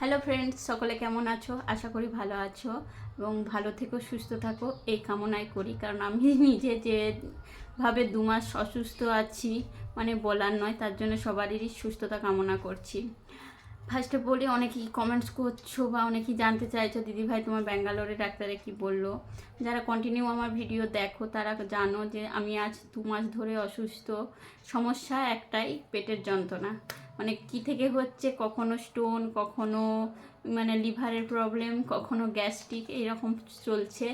Hello friends, সকলে কেমন আছো? আশা করি ভালো আছো এবং ভালো থেকো, সুস্থ থাকো এই কামনাই করি। কারণ আমি নিজে যেভাবে 2 মাস অসুস্থ আছি মানে বলার নয়, তার জন্য সবারই সুস্থতা কামনা করছি। ফার্স্টে বলি, অনেকেই কমেন্টস করছো বা অনেকেই জানতে চাইছো দিদিভাই তোমার ব্যাঙ্গালোরে ডাক্তারে কি বললো। যারা কন্টিনিউ আমার ভিডিও দেখো তারা জানো যে আমি আজ 2 মাস ধরে অসুস্থ। সমস্যা একটাই, পেটের যন্ত্রণা। মানে কি থেকে হচ্ছে, কখনো স্টোন, কখনো মানে লিভারের প্রবলেম, কখনো গ্যাস্ট্রিক, এইরকম চলছে।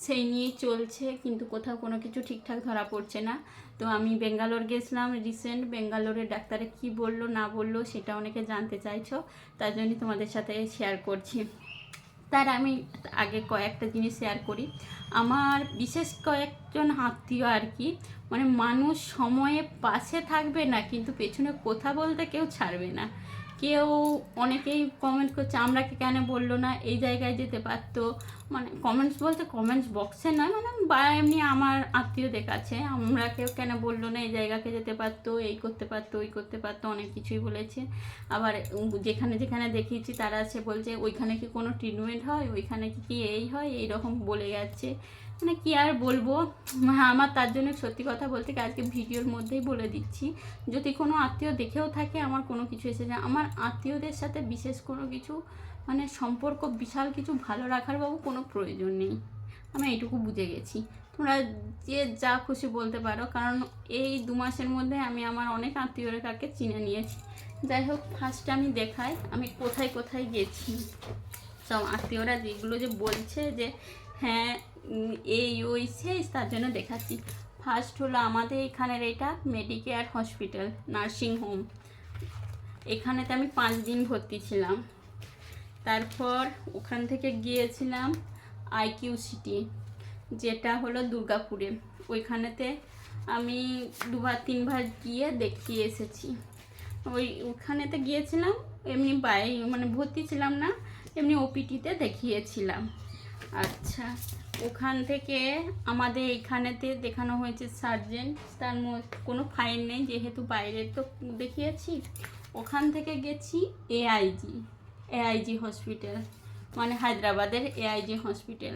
সেই নিয়েই চলছে, কিন্তু কোথাও কোনো কিছু ঠিকঠাক ধরা পড়ছে না। তো আমি বেঙ্গালোর গেছিলাম রিসেন্ট। বেঙ্গালোরের ডাক্তারে কি বললো না বললো সেটা অনেকে জানতে চাইছো, তার জন্যই তোমাদের সাথে শেয়ার করছি। তার আমি আগে কয়েকটা জিনিস শেয়ার করি। আমার বিশেষ কয়েকজন আত্মীয় আর কি, মানে মানুষ সময়ে পাশে থাকবে না কিন্তু পেছনে কথা বলতে কেউ ছাড়বে না। কেউ অনেকেই কমেন্ট করছে আমরাকে কেন বললো না, এই জায়গায় যেতে পারতো। মানে কমেন্টস বলতে কমেন্টস বক্সে নয়, মানে বা এমনি আমার আত্মীয়দের কাছে আমরা কেউ কেন বললো না, এই জায়গাকে যেতে পারতো, এই করতে পারতো, ওই করতে পারতো, অনেক কিছুই বলেছে। আবার যেখানে যেখানে দেখিয়েছি তারা সে বলছে ওইখানে কি কোনো ট্রিটমেন্ট হয়, ওইখানে কি এই হয়, এইরকম বলে যাচ্ছে। মানে কি আর বলবো। আমার তার জন্য সত্যি কথা বলতে কি আজকে ভিডিওর মধ্যেই বলে দিচ্ছি, যদি কোনো আত্মীয় দেখেও থাকে আমার কোনো কিছু এসে যায়, আমার আত্মীয়দের সাথে বিশেষ কোনো কিছু মানে সম্পর্ক বিশাল কিছু ভালো রাখার বাবু কোনো প্রয়োজন নেই। আমি এইটুকু বুঝে গেছি। তোমরা যে যা খুশি বলতে পারো, কারণ এই 2 মাসের মধ্যে আমি আমার অনেক আত্মীয়র কাকে চিনে নিয়েছি। যাই হোক, ফার্স্টে আমি দেখাই আমি কোথায় কোথায় গেছি। সব আত্মীয়রা যেগুলো যে বলছে যে হ্যাঁ এই ওই সেই, তার জন্য দেখাচ্ছি। ফার্স্ট হলো আমাদের এখানের এটা মেডিকেয়ার হসপিটাল নার্সিং হোম। এখানেতে আমি 5 দিন ভর্তি ছিলাম। তারপর ওখান থেকে গিয়েছিলাম আইকিউ সিটি, যেটা হলো দুর্গাপুরে। ওইখানেতে আমি 2-3বার গিয়ে দেখিয়ে এসেছি। ওখানেতে গিয়েছিলাম এমনি মানে ভর্তি ছিলাম না, এমনি ওপিটিতে দেখিয়েছিলাম। আচ্ছা, ওখান থেকে আমাদের এখানেতে দেখানো হয়েছে সার্জেন, তার মধ্যে কোনো ফাইন নেই যেহেতু বাইরে তো দেখিয়েছি। ওখান থেকে গেছি এআইজি হসপিটাল, মানে হায়দ্রাবাদের এআইজি হসপিটাল।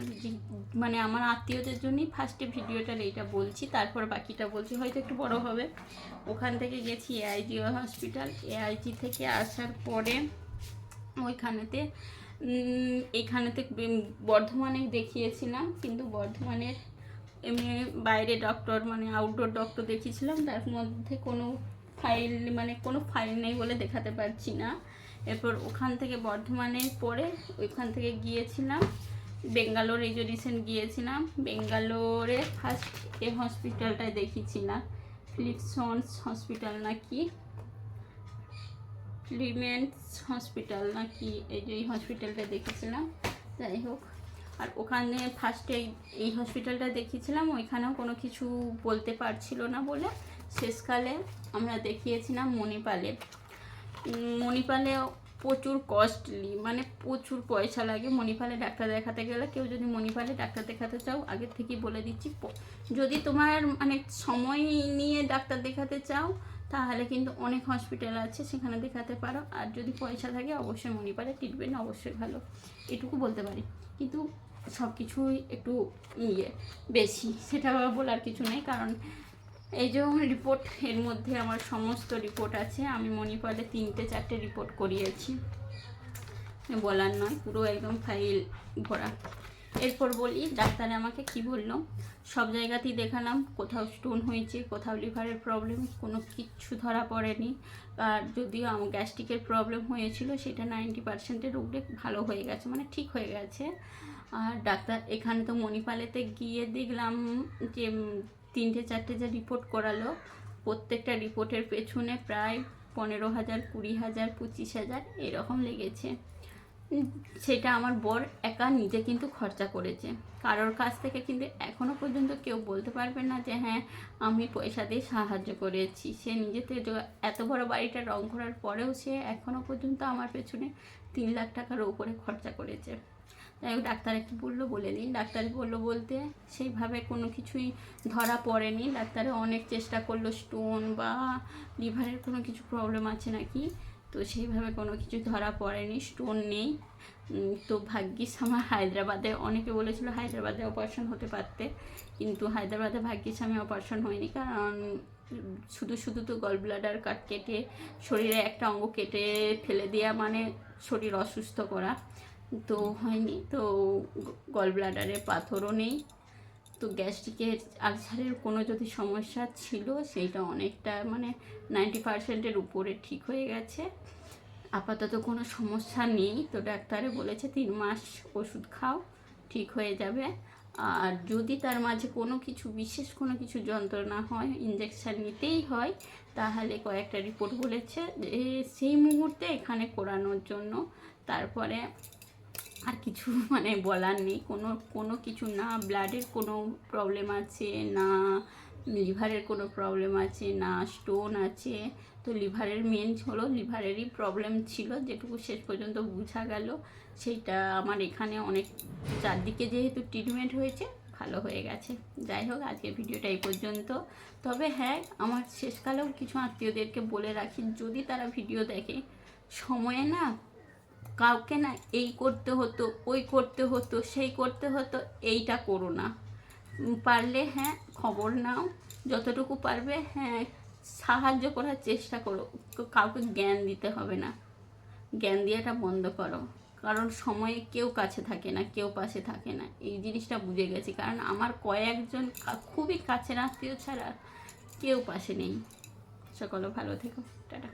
মানে আমার আত্মীয়দের জন্যই ফার্স্টে ভিডিওটার এইটা বলছি, তারপর বাকিটা বলছি, হয়তো একটু বড় হবে। ওখান থেকে গেছি এআইজি হসপিটাল। এআইজি থেকে আসার পরে ওইখানেতে এইখানেতে বর্ধমানে দেখিয়েছিলাম, কিন্তু বর্ধমানের এমনি বাইরে ডক্টর মানে আউটডোর ডক্টর দেখিয়েছিলাম, তার মধ্যে কোনো ফাইল মানে কোনো ফাইল নেই বলে দেখাতে পারছি না। এরপর ওখান থেকে বর্ধমানের পরে ওইখান থেকে গিয়েছিলাম বেঙ্গালোর। এই যে রিসেন্ট গিয়েছিলাম বেঙ্গালোরে, ফার্স্ট এই হসপিটালটায় দেখিয়েছিলাম, ফিলিপসন্স হসপিটাল নাকি ক্লিমেন্টস হসপিটাল নাকি, এই যে এই হসপিটালটা দেখেছিলাম। যাই হোক, আর ওখানে ফার্স্টে এই হসপিটালটা দেখিয়েছিলাম, ওইখানেও কোনো কিছু বলতে পারছিল না বলে শেষকালে আমরা দেখিয়েছিলাম মণিপালে। মণিপালে প্রচুর কস্টলি, মানে প্রচুর পয়সা লাগে মণিপালে ডাক্তার দেখাতে গেলে। কেউ যদি মণিপালে ডাক্তার দেখাতে চাও, আগের থেকেই বলে দিচ্ছি, যদি তোমার মানে সময় নিয়ে ডাক্তার দেখাতে চাও তাহলে কিন্তু অনেক হসপিটাল আছে, সেখানে দেখাতে পারো। আর যদি পয়সা থাকে অবশ্যই মণিপালে ট্রিটমেন্ট অবশ্যই ভালো, এটুকু বলতে পারি। কিন্তু সব কিছুই একটু বেশি, সেটা বলার কিছু নেই। কারণ এই যে রিপোর্ট, এর মধ্যে আমার সমস্ত রিপোর্ট আছে। আমি মণিপালে 3-4টে রিপোর্ট করিয়েছি, বলার নয়, পুরো একদম ফাইল ভরা। এরপর বলি ডাক্তারে আমাকে কি বললো। সব জায়গাতেই দেখালাম, কোথাও স্টোন হয়েছে, কোথাও লিভারের প্রবলেম, কোনো কিচ্ছু ধরা পড়েনি। আর যদিও আমার গ্যাস্ট্রিকের প্রবলেম হয়েছিল সেটা 90%-এর উপরে ভালো হয়ে গেছে, মানে ঠিক হয়ে গেছে। আর ডাক্তার এখানে তো মণিপালেতে গিয়ে দেখলাম যে 3-4টে যে রিপোর্ট করালো, প্রত্যেকটা রিপোর্টের পেছনে প্রায় 15,000, 20,000, 25,000 এরকম লেগেছে। সেটা আমার বর একা নিজে কিন্তু খরচা করেছে। কারোর কাছ থেকে কিন্তু এখনও পর্যন্ত কেউ বলতে পারবে না যে হ্যাঁ আমি পয়সা দিয়ে সাহায্য করেছি। সে নিজেতে এত বড় বাড়িটা রং করার পরেও সে এখনও পর্যন্ত আমার পেছনে 3 লাখ টাকার উপরে খরচা করেছে। যাই হোক, ডাক্তার কি বললো বলে দিন। ডাক্তার বললো বলতে সেইভাবে কোনো কিছুই ধরা পড়েনি। ডাক্তারে অনেক চেষ্টা করলো স্টোন বা লিভারের কোনো কিছু প্রবলেম আছে নাকি, তো সেইভাবে কোনো কিছু ধরা পড়েনি, স্টোন নেই। তো ভাগ্যিস আমার হায়দ্রাবাদে, অনেকে বলেছিল হায়দ্রাবাদে অপারেশন হতে পারতে, কিন্তু হায়দ্রাবাদে ভাগ্যিস আমি অপারেশন হয়নি, কারণ শুধু শুধু তো গল ব্লাডার কাট কেটে শরীরে একটা অঙ্গ কেটে ফেলে দেওয়া মানে শরীর অসুস্থ করা, তো হয়নি। তো গল ব্লাডারে পাথরও নেই। তো গ্যাস্ট্রিকের আলসারের কোনো যদি সমস্যা ছিল সেইটা অনেকটা মানে 90%-এর উপরে ঠিক হয়ে গেছে। আপাতত কোনো সমস্যা নেই। তো ডাক্তারে বলেছে 3 মাস ওষুধ খাও, ঠিক হয়ে যাবে। আর যদি তার মাঝে কোনো কিছু বিশেষ কোনো কিছু যন্ত্রণা হয়, ইঞ্জেকশান নিতেই হয়, তাহলে কয়েকটা রিপোর্ট বলেছে যে সেই মুহূর্তে এখানে করানোর জন্য। তারপরে আর কিছু মানে বলার নেই, কোনো কিছু না ব্লাডের কোনো প্রবলেম আছে, না লিভারের কোনো প্রবলেম আছে, না স্টোন আছে। তো লিভারের মেন হলো লিভারেরই প্রবলেম ছিল, যেটুকু শেষ পর্যন্ত বোঝা গেল। সেইটা আমার এখানে অনেক চারদিকে যেহেতু ট্রিটমেন্ট হয়েছে, ভালো হয়ে গেছে। যাই হোক, আজকের ভিডিওটা এই পর্যন্ত। তবে হ্যাঁ, আমার শেষকালেও কিছু আত্মীয়দেরকে বলে রাখি, যদি তারা ভিডিও দেখে, সময়ে না কাউকে না এই করতে হতো, ওই করতে হতো, সেই করতে হতো, এইটা করো না। পারলে হ্যাঁ খবর নাও, যতটুকু পারবে হ্যাঁ সাহায্য করার চেষ্টা করো, কাউকে জ্ঞান দিতে হবে না। জ্ঞান দেওয়াটা বন্ধ করো, কারণ সময়ে কেউ কাছে থাকে না, কেউ পাশে থাকে না। এই জিনিসটা বুঝে গেছি, কারণ আমার কয়েকজন খুবই কাছের আত্মীয় ছাড়া কেউ পাশে নেই। সকলে ভালো থেকো, টাটা।